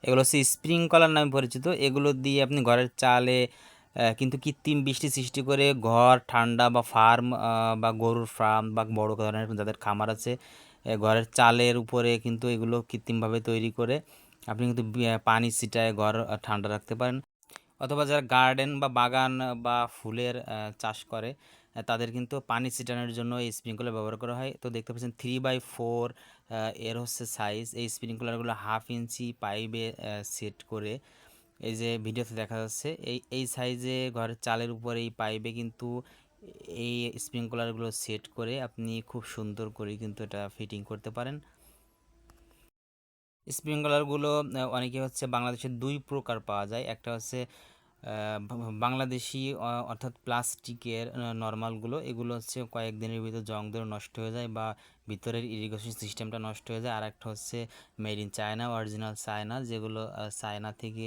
এগুলো হচ্ছে স্প্রিংকলার নামে পরিচিত। এগুলো দিয়ে আপনি ঘরের চালে কিন্তু কৃত্রিম বৃষ্টি সৃষ্টি করে ঘর ঠান্ডা বা ফার্ম বা গরুর ফার্ম বা বড় ধরনের যাদের খামার আছে ঘরের চালের উপরে কিন্তু এগুলো কৃত্রিমভাবে তৈরি করে আপনি কিন্তু পানি ছিটায় ঘর ঠান্ডা রাখতে পারেন। অথবা যারা গার্ডেন বা বাগান বা ফুলের চাষ করে তাদের কিন্তু পানি ছিটানোর জন্য এই স্প্রিংকলার ব্যবহার করা হয়। তো দেখতে পাচ্ছেন 3/4 এর হচ্ছে সাইজ। এই স্প্রিংকলারগুলো 1/2 ইঞ্চি পাইপে সেট করে এই যে ভিডিওতে দেখা যাচ্ছে এই সাইজে ঘরের চালের উপরে এই পাইপে কিন্তু এই স্প্রিংকলারগুলো সেট করে আপনি খুব সুন্দর করে কিন্তু এটা ফিটিং করতে পারেন। স্প্রিংকলারগুলো অনেকে হচ্ছে বাংলাদেশে 2 প্রকার পাওয়া যায়। একটা হচ্ছে বাংলাদেশি অর্থাৎ প্লাস্টিকের নর্মালগুলো, এগুলো হচ্ছে কয়েকদিনের ভিতর জং ধরে নষ্ট হয়ে যায় বা ভিতরের ইরিগেশন সিস্টেমটা নষ্ট হয়ে যায়। আর একটা হচ্ছে made in China, original China, যেগুলো চায়না থেকে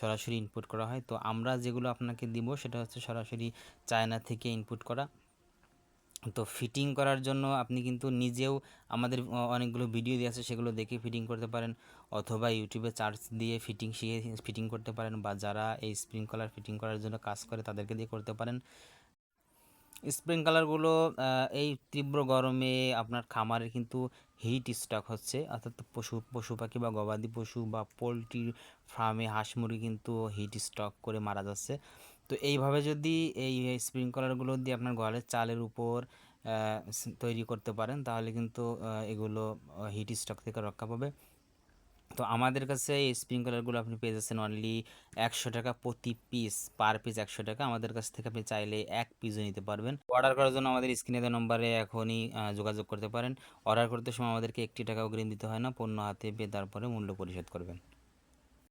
সরাসরি ইনপুট করা হয়। তো আমরা যেগুলো আপনাকে দিব সেটা হচ্ছে সরাসরি চায়না থেকে ইনপুট করা। তো ফিটিং করার জন্য আপনি কিন্তু নিজেও আমাদের অনেকগুলো ভিডিও দিয়ে আছে, সেগুলো দেখে ফিটিং করতে পারেন, অথবা ইউটিউবে সার্চ দিয়ে ফিটিং শিখে ফিটিং করতে পারেন, বা যারা এই স্প্রিংকলার ফিটিং করার জন্য কাজ করে তাদেরকে দিয়ে করতে পারেন। স্প্রিংকলারগুলো এই তীব্র গরমে আপনার খামারে কিন্তু হিট স্টক হচ্ছে, অর্থাৎ পশু পাখি বা গবাদি পশু বা পোলট্রি ফার্মে হাঁস মুরগি কিন্তু হিট স্টক করে মারা যাচ্ছে। তো এইভাবে যদি এই স্প্রিংকলারগুলো দিয়ে আপনার ঘরের চালের উপর তৈরি করতে পারেন তাহলে কিন্তু এগুলো হিট স্ট্রোক থেকে রক্ষা পাবে। তো আমাদের কাছে এই স্প্রিংকলারগুলো আপনি পেয়ে যাচ্ছেন অনলি 100 টাকা প্রতি পিস, পার পিস 100 টাকা। আমাদের কাছ থেকে আপনি চাইলে 1 পিসও নিতে পারবেন। অর্ডার করার জন্য আমাদের স্ক্রিনে দেওয়া নম্বরে এখনই যোগাযোগ করতে পারেন। অর্ডার করতে সময় আমাদেরকে 1 টাকা অগ্রিম দিতে হয় না, পণ্য হাতে পেয়ে তারপরে মূল্য পরিশোধ করবেন।